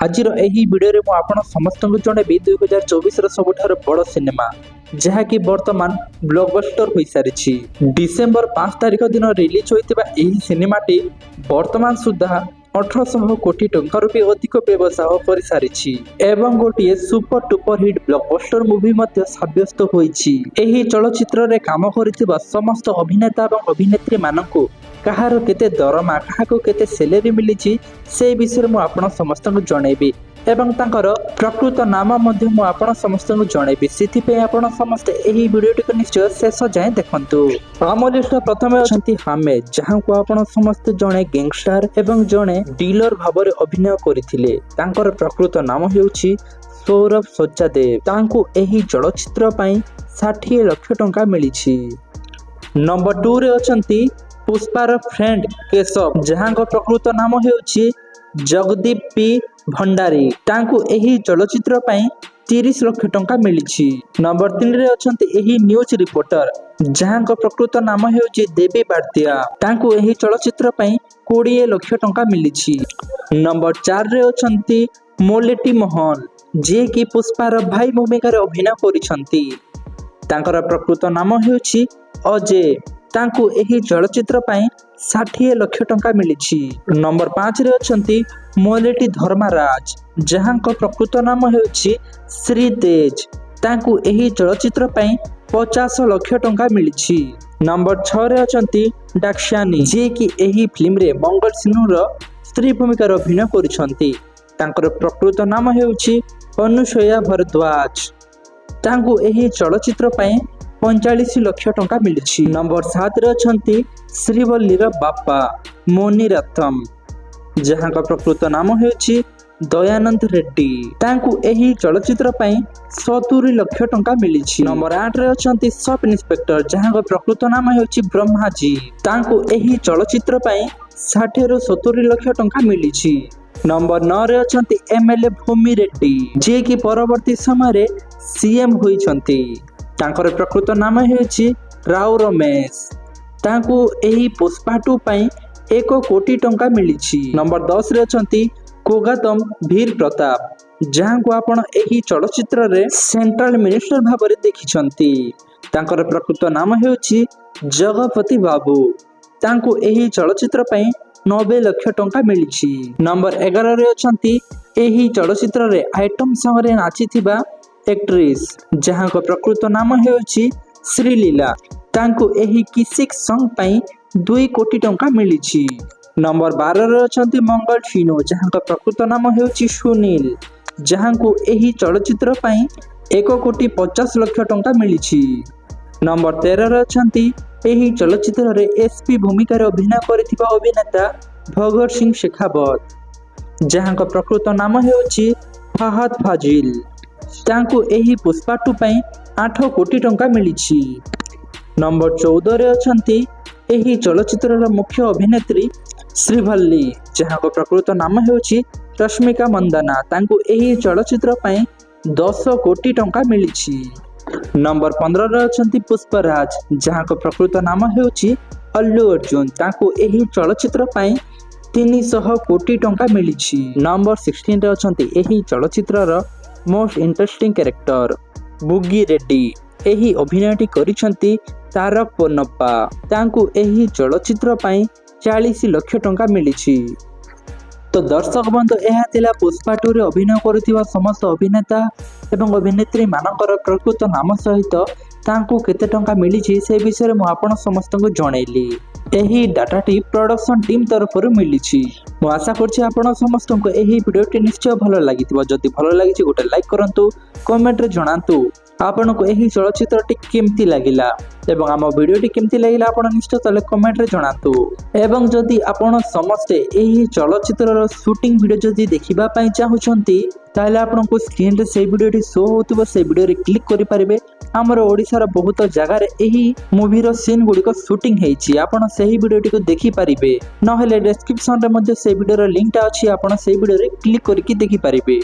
आजिर एही वीडियो रे मु आपण समस्त को जणेबी 2024 रो सबुठार बड़ सिनेमा जहाँकि वर्तमान ब्लॉकबस्टर हो सारी। डिसेंबर 5 तारिख दिन रिलीज होइतिबा एही सिनेमाटी वर्तमान सुधा 1800 कोटी टंका भी अधिक व्यवसाय कर सारी एवं गोटे super duper hit blockbuster movie सब्यस्त होइछि। एही चलचित्र रे काम करथिबा समस्त अभिनेता और अभिनेत्री मानकु कहार केते दरमा काहाको केते सैलरी मिलिछि से विषय मु आपण समस्त को जणेबी एवं तांकर प्रकृत नाम मध्य मु आपण समस्त को जणेबी। सेति पे आपण समस्त एही वीडियोटी को निश्चय शेष जाय देखंतु। आम लिस्ट प्रथमे अछंती हामेद जहां को आपण समस्त जणे गैंगस्टर एवं जणे डीलर भाबरे अभिनय करिथिले। तांकर प्रकृत नाम हेउछि सौरभ सच्चादेव। तांको एही चलचित्र पई 60 लाख टंका मिलिछि। नंबर 2 रे अछंती पुष्पार फ्रेंड केशव जहां को प्रकृत नाम हेउछि जगदीप पी भंडारी। तांको एही चलचित्र पई 30 लाख टंका मिलिछि। नंबर 3 रे अछंती एही न्यूज रिपोर्टर जहां को प्रकृत नाम हेउछि देवी भारतीया। तांको एही चलचित्र पई 20 लाख टंका मिलिछि। नंबर 4 रे अछंती मोलेटी मोहन जे कि पुष्पार भाई भूमिका रे अभिनय करिसंती। तांकर प्रकृत नाम हेउछि अजय। तांको एही चलचित्र पई 60 लाख टंका मिलिछि। नंबर 5 रे अछंती मोलेटी धर्माराज जहां को प्रकृत नाम हेउछि श्रीतेज। तांको एही चलचित्र पई 50 लाख टंका मिलिछि। नंबर 6 रे अछंती डाक्सानी जे कि एही फिल्म रे मंगल सिन्हू रो स्त्री भूमिका रे अभिनय करिसंती। तांकर प्रकृत नाम हेउछि अनुसया भरद्वाज। तांको एही चलचित्र पई 45 लाख टंका मिलिछि। नंबर 7 रे अछंती श्रीवल्ली रो बापा मोनी रत्नम जहां का प्रकृत नाम हेउछि दयानंद रेड्डी। तांको एही चलचित्र पई 70 लाख टंका मिलिछि। नंबर 8 रे अछंती सब इंस्पेक्टर जहां का प्रकृत नाम हेउछि ब्रह्माजी। तांको एही चलचित्र पई 60 ରୁ 70 लाख टंका मिलिछि। नंबर 9 रे अछंती एमएलए भूमि रेड्डी जे कि परवर्ती समय रे सीएम होइछंती। तांकर प्रकृत नाम हेउछि राव रमेश। तांको एही पुष्पा 2 पई 1 कोटी टंका मिलिछि। नंबर 10 रे अछंती कोगातम वीर प्रताप जहां को आपण एही चलचित्र रे सेंट्रल मिनिस्टर भाबरे देखिछंती। तांकर प्रकृत नाम हेउछि जगपति बाबू। तांको एही चलचित्र पई 90 लाख टंका मिलिछि। नंबर 11 रे अछंती एही चलचित्र रे आइटम सॉन्ग रे नाचिथिबा एक्ट्रेस जहां को प्रकृत नाम हेउछि श्रीलीला। तांको एही किसिक सॉन्ग पई 2 कोटी टंका मिलिछि। नंबर 12 रे अछंती मंगल सिन्हू जहां का प्रकृत नाम हेउछि सुनील। जहां को एही चलचित्र पई 1 कोटी 50 लाख टंका मिलिछि। नंबर 13 रे अछंती एही चलचित्र रे एसपी भूमिका रे अभिनय करिथिबा अभिनेता भगत सिंह शेखावत जहां का प्रकृत नाम हेउछि फहद फाजिल। तांको एही पुष्पा 2 पई 8 कोटी टंका मिलिछि। नंबर 14 रे अछंती एही चलचित्र रो मुख्य अभिनेत्री श्रीवल्ली जहां को प्रकृत नाम हेउछि रश्मिका मंदाना। तांको एही चलचित्र पई 10 कोटी टंका मिलिछि। नंबर 15 रे अछंती पुष्पराज जहां को प्रकृत नाम हेउछि अल्लू अर्जुन। तांको एही चलचित्र पई 300 कोटी टंका मिलिछि। नंबर 16 रे अछंती एही चलचित्र रो मोस्ट इंटरेस्टिंग कैरेक्टर बुगी रेड्डी। एही अभिनयटी करिसंती तारक पोन्नप्पा। तांको एही चलचित्र पई 40 लाख टंका मिलिछि। तो दर्शक बंधु यह थिला पुष्पा 2 रे अभिनय करुथिबा समस्त अभिनेता एवं अभिनेत्री मानकर प्रकृत नाम सहित तांको केते टंका मिलिछि से विषय मु आपण समस्त को जणैली। एही डाटाटी प्रोडक्शन टीम तरफ मिलिछि। मु आशा करछि आपण समस्त को एही वीडियोटी निश्चय भलो लागिथिबो। जदि भलो लागिछि गोटे लाइक करंतु, कमेंट रे जणांतु आपण को एही चलचित्रटी केमती लागिला एवं आम वीडियोटी केमती लागिला आपण निश्चय तले कमेंट रे जणांतु। एवं जदि आपण समस्ते एही चलचित्र रो शूटिंग वीडियो जदि देखिबा पई चाहुचंती ताले आपण को स्क्रीन रे से वीडियोटी शो होतबो से वीडियो रे क्लिक करि परिबे। हमर ओडिसा रो बहुत जगह रे एही मूवी रो सीन गुडी को शूटिंग हेछि। आपण सही वीडियोटी को देखि परिबे, नहले डिस्क्रिप्शन रे मध्ये से वीडियो रो लिंक ता अछि। आपण से वीडियो रे क्लिक करके देखि परिबे।